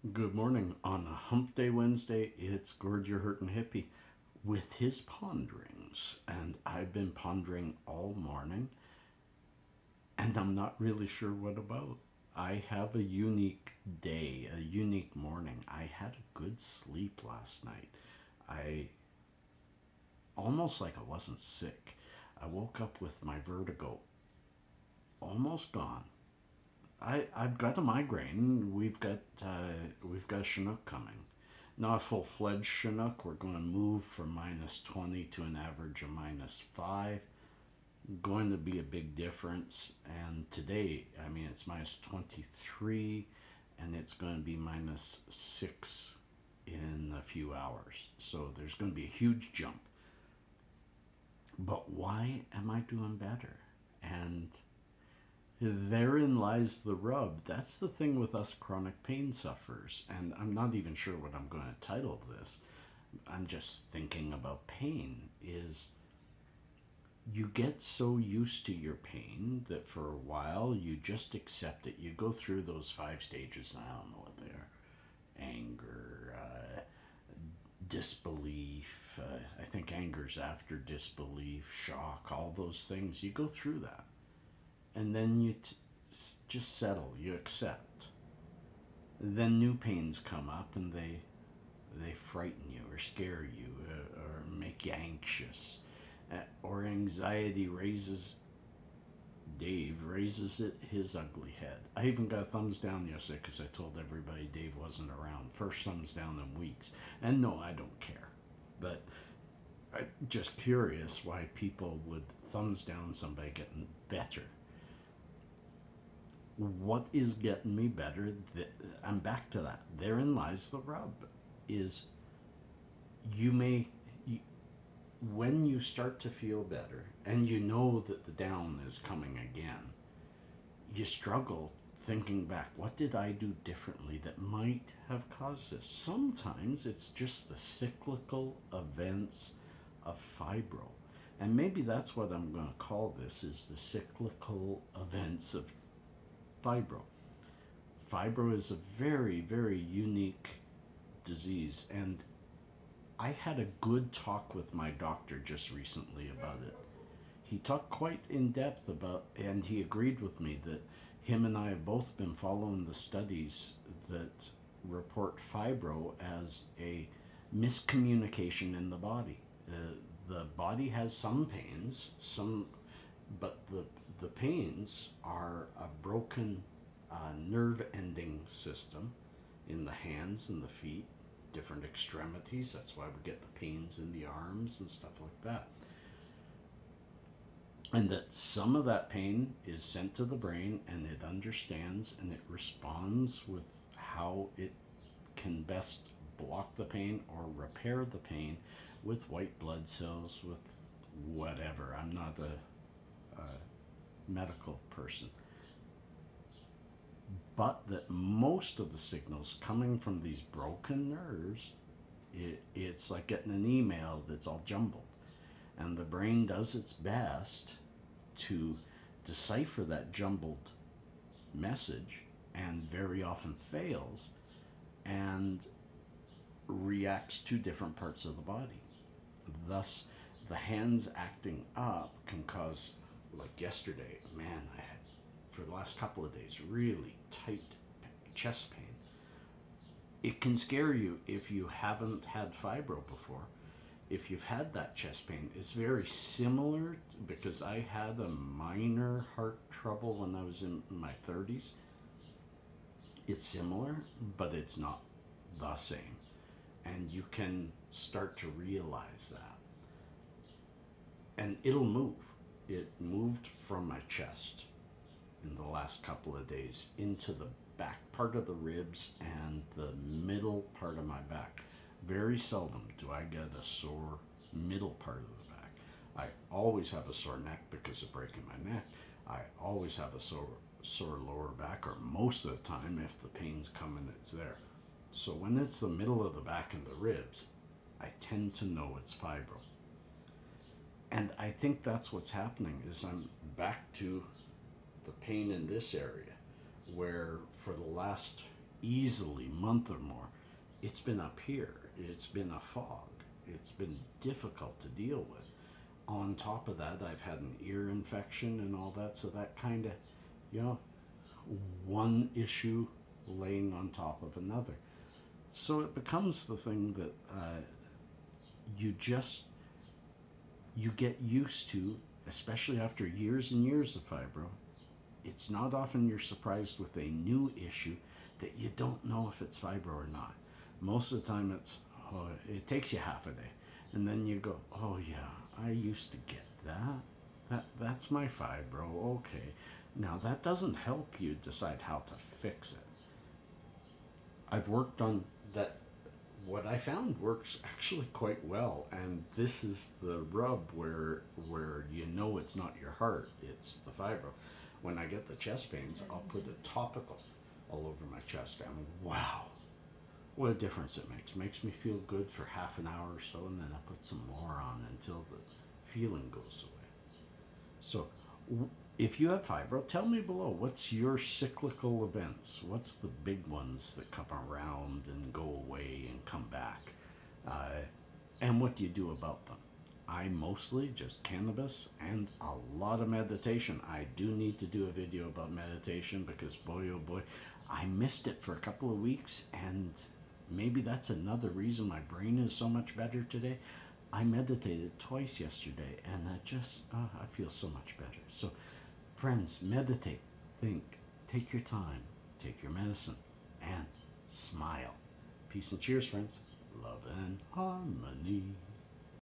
Good morning. On a Hump Day Wednesday, it's Gord Your Hurtin' Hippie with his ponderings. And I've been pondering all morning, and I'm not really sure what about. I have a unique day, a unique morning. I had a good sleep last night. I almost like I wasn't sick. I woke up with my vertigo almost gone. I've got a migraine. We've got a Chinook coming. Not a full-fledged Chinook. We're going to move from -20 to an average of -5. Going to be a big difference. And today, I mean, it's -23, and it's going to be -6 in a few hours. So there's going to be a huge jump. But why am I doing better? And therein lies the rub. That's the thing with us chronic pain sufferers. And I'm not even sure what I'm going to title this. I'm just thinking about pain. Is you get so used to your pain that for a while you just accept it. You go through those 5 stages, and I don't know what they are: anger, disbelief. I think anger's after disbelief, shock, all those things. You go through that, and then just settle. You accept. Then new pains come up, and they frighten you or scare you, or make you anxious, or anxiety raises his ugly head. I even got a thumbs down yesterday because I told everybody Dave wasn't around. First thumbs down in weeks. And no, I don't care. But I'm just curious why people would thumbs down somebody getting better. What is getting me better? I'm back to that. Therein lies the rub. Is you may when you start to feel better and you know that the down is coming again, you struggle thinking back, what did I do differently that might have caused this? Sometimes it's just the cyclical events of fibro. And maybe that's what I'm going to call this, is the cyclical events of fibro. Fibro is a very, very unique disease, and I had a good talk with my doctor just recently about it. He talked quite in depth about, and he agreed with me that him and I have both been following the studies that report fibro as a miscommunication in the body. The body has some pains, but the pains are a broken nerve ending system in the hands and the feet, different extremities. That's why we get the pains in the arms and stuff like that. And that some of that pain is sent to the brain, and it understands and it responds with how it can best block the pain or repair the pain with white blood cells, with whatever. I'm not a medical person. But that most of the signals coming from these broken nerves, it's like getting an email that's all jumbled. And the brain does its best to decipher that jumbled message, and very often fails, and reacts to different parts of the body. Thus, the hands acting up can cause, like yesterday, man, I had, for the last couple of days, really tight chest pain. It can scare you if you haven't had fibro before. If you've had that chest pain, it's very similar, because I had a minor heart trouble when I was in my 30s. It's similar, but it's not the same. And you can start to realize that. And it'll move. It moved from my chest in the last couple of days into the back part of the ribs and the middle part of my back. Very seldom do I get a sore middle part of the back. I always have a sore neck because of breaking my neck. I always have a sore lower back, or most of the time if the pain's coming, it's there. So when it's the middle of the back and the ribs, I tend to know it's fibro. And I think that's what's happening, is I'm back to the pain in this area, where for the last easily month or more, it's been up here. It's been a fog. It's been difficult to deal with. On top of that, I've had an ear infection and all that, so that kind of, you know, one issue laying on top of another. So it becomes the thing that you just you get used to, especially after years and years of fibro. It's not often you're surprised with a new issue that you don't know if it's fibro or not. Most of the time it's, oh, it takes you half a day. And then you go, oh yeah, I used to get that. That's my fibro, okay. Now that doesn't help you decide how to fix it. I've worked on that. What I found works actually quite well, and this is the rub where you know it's not your heart, it's the fibro. When I get the chest pains, I'll put a topical all over my chest, and wow, what a difference it makes. Makes me feel good for half an hour or so, and then I put some more on until the feeling goes away. So if you have fibro, tell me below, what's your cyclical events? What's the big ones that come around and go away and come back? And what do you do about them? I mostly just cannabis and a lot of meditation. I do need to do a video about meditation because boy, oh boy, I missed it for a couple of weeks, and maybe that's another reason my brain is so much better today. I meditated twice yesterday, and I feel so much better. So friends, meditate, think, take your time, take your medicine, and smile. Peace and cheers, friends. Love and harmony.